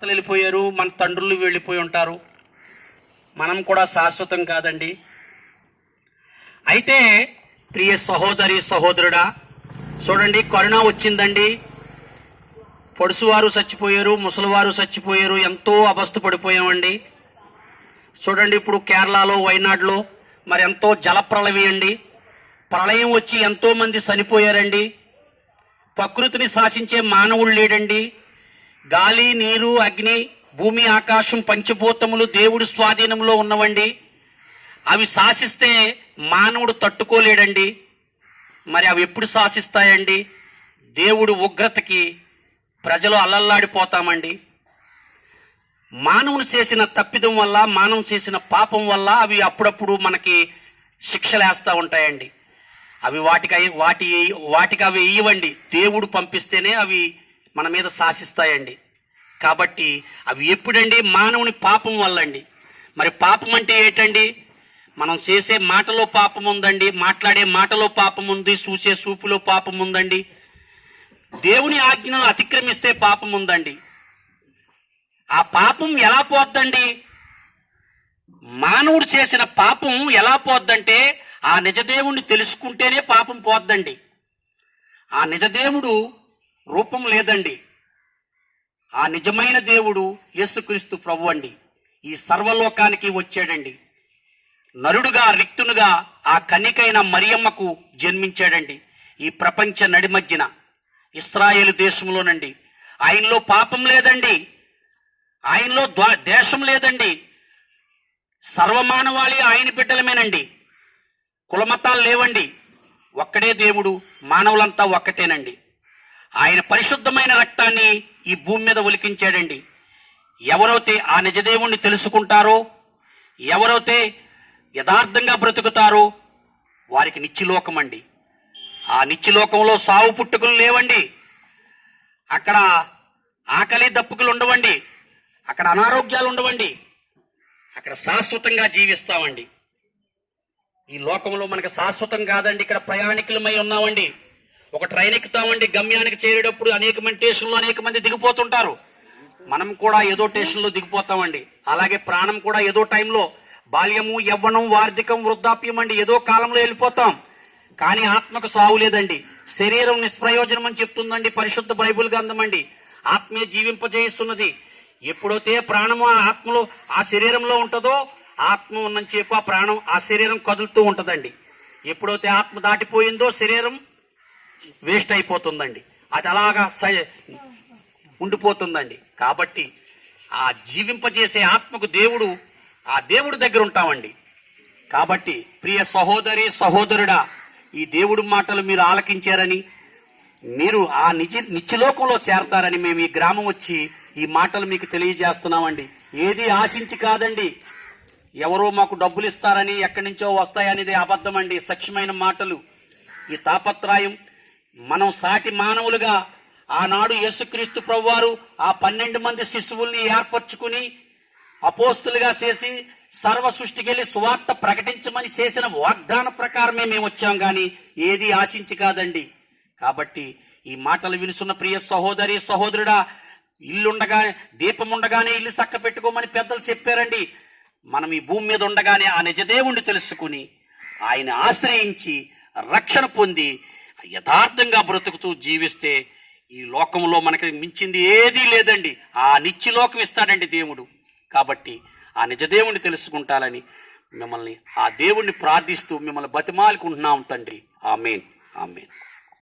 వెళ్ళిపోయారు, మన తండ్రులు వెళ్ళిపోయి ఉంటారు. మనం కూడా శాశ్వతం కాదండి. అయితే ప్రియ సహోదరి సహోదరుడా, చూడండి, కరోనా వచ్చిందండి. పొడుసువారు చచ్చిపోయారు, ముసలివారు చచ్చిపోయారు, ఎంతో అవస్థ పడిపోయామండి. చూడండి, ఇప్పుడు కేరళలో వైనాడులో మరి ఎంతో జలప్రళయం అండి. ప్రళయం వచ్చి ఎంతో మంది చనిపోయారండి. ప్రకృతిని శాసించే మానవుడు లేడండి. గాలి, నీరు, అగ్ని, భూమి, ఆకాశం, పంచభూతములు దేవుడి స్వాధీనంలో ఉన్నవండి. అవి శాసిస్తే మానవుడు తట్టుకోలేడండి. మరి అవి ఎప్పుడు శాసిస్తాయండి? దేవుడు ఉగ్రతకి ప్రజలు అల్లల్లాడిపోతామండి. మానవుడు చేసిన తప్పిదం వల్ల, మానవం చేసిన పాపం వల్ల అవి అప్పుడప్పుడు మనకి శిక్షలేస్తూ ఉంటాయండి. అవి వాటికి అవి ఇవ్వండి. దేవుడు పంపిస్తేనే అవి మన మీద శాసిస్తాయండి. కాబట్టి అవి ఎప్పుడండి? మానవుని పాపం వల్లండి. మరి పాపం అంటే ఏంటండి? మనం చేసే మాటలో పాపం ఉందండి, మాట్లాడే మాటలో పాపం ఉంది, చూసే చూపులో పాపం ఉందండి. దేవుని ఆజ్ఞను అతిక్రమిస్తే పాపం ఉందండి. ఆ పాపం ఎలా పోద్దండి? మానవుడు చేసిన పాపం ఎలా పోద్దంటే, ఆ నిజదేవుణ్ణి తెలుసుకుంటేనే పాపం పోద్దండి. ఆ నిజదేవుడు రూపం లేదండి. ఆ నిజమైన దేవుడు యేసుక్రీస్తు ప్రభు అండి. ఈ సర్వలోకానికి వచ్చాడండి. నరుడుగా, రిక్తునుగా ఆ కన్నికైన మరియమ్మకు జన్మించాడండి. ఈ ప్రపంచ నడిమధ్యన ఇశ్రాయేలు దేశంలోనండి. ఆయనలో పాపం లేదండి, ఆయనలో దేశం లేదండి. సర్వమానవాళి ఆయన బిడ్డలమేనండి. కులమతాలు లేవండి. ఒక్కడే దేవుడు, మానవులంతా ఒక్కటేనండి. ఆయన పరిశుద్ధమైన రక్తాన్ని ఈ భూమి మీద ఒలికించాడండి. ఎవరైతే ఆ నిజదేవుణ్ణి తెలుసుకుంటారో, ఎవరైతే యథార్థంగా బ్రతుకుతారో వారికి నిత్యలోకం అండి. ఆ నిత్యలోకంలో సావు పుట్టుకులు లేవండి. అక్కడ ఆకలి దప్పుకులు ఉండవండి. అక్కడ అనారోగ్యాలు ఉండవండి. అక్కడ శాశ్వతంగా జీవిస్తామండి. ఈ లోకంలో మనకు శాశ్వతం కాదండి. ఇక్కడ ప్రయాణికులమై ఉన్నామండి. ఒక ట్రైన్ ఎక్కుతామండి, గమ్యానికి చేరేటప్పుడు అనేక మంది స్టేషన్లో అనేక మంది దిగిపోతుంటారు. మనం కూడా ఏదో స్టేషన్లో దిగిపోతామండి. అలాగే ప్రాణం కూడా ఏదో టైంలో, బాల్యము, యవ్వనం, వార్ధక్యం, వృద్ధాప్యం అండి, ఏదో కాలంలో వెళ్ళిపోతాం. కానీ ఆత్మకు సావు లేదండి. శరీరం నిష్ప్రయోజనం అని చెప్తుందండి పరిశుద్ధ బైబిల్ గ్రంథం అండి. ఆత్మే జీవింపజేస్తున్నది. ఎప్పుడైతే ప్రాణము ఆ ఆత్మలో, ఆ శరీరంలో ఉంటుందో, ఆత్మ ఉన్నంతసేపు ఆ ప్రాణం, ఆ శరీరం కదులుతూ ఉంటుందండి. ఎప్పుడైతే ఆత్మ దాటిపోయిందో శరీరం వేస్ట్ అయిపోతుందండి. అది అలాగా ఉండిపోతుందండి. కాబట్టి ఆ జీవింపజేసే ఆత్మకు దేవుడు, ఆ దేవుడి దగ్గర ఉంటామండి. కాబట్టి ప్రియ సహోదరి సహోదరుడా, ఈ దేవుడి మాటలు మీరు ఆలకించారని, మీరు ఆ నిత్యలోకంలో చేరతారని మేము ఈ గ్రామం వచ్చి ఈ మాటలు మీకు తెలియజేస్తున్నామండి. ఏది ఆశించి కాదండి. ఎవరో మాకు డబ్బులు ఇస్తారని, ఎక్కడి నుంచో వస్తాయనేది అబద్ధం అండి. సత్యమైన మాటలు. ఈ తాపత్రయం మనం సాటి మానవులుగా ఆనాడు యేసుక్రీస్తు ప్రభువారు ఆ 12 మంది శిశువుల్ని ఏర్పరచుకుని అపోస్తులుగా చేసి సర్వ సృష్టికెళ్ళి సువార్త ప్రకటించమని చేసిన వాగ్దాన ప్రకారమే మేము వచ్చాం, కానీ ఏది ఆశించి కాదండి. కాబట్టి ఈ మాటలు వినుసున్న ప్రియ సహోదరి సహోదరుడా, ఇల్లుండగా, దీపం ఉండగానే ఇల్లు చక్క పెట్టుకోమని పెద్దలు చెప్పారండి. మనం ఈ భూమి మీద ఉండగానే ఆ నిజదేవుణ్ణి తెలుసుకుని ఆయన ఆశ్రయించి రక్షణ పొంది యథార్థంగా బ్రతుకుతూ జీవిస్తే ఈ లోకంలో మనకి మించింది ఏదీ లేదండి. ఆ నిత్యలోకం ఇస్తాడండి దేవుడు. కాబట్టి ఆ నిజదేవుణ్ణి తెలుసుకుంటాలని మిమ్మల్ని, ఆ దేవుణ్ణి ప్రార్థిస్తూ మిమ్మల్ని బతిమాలుకుంటున్నాం తండ్రి. ఆమేన్, ఆమేన్.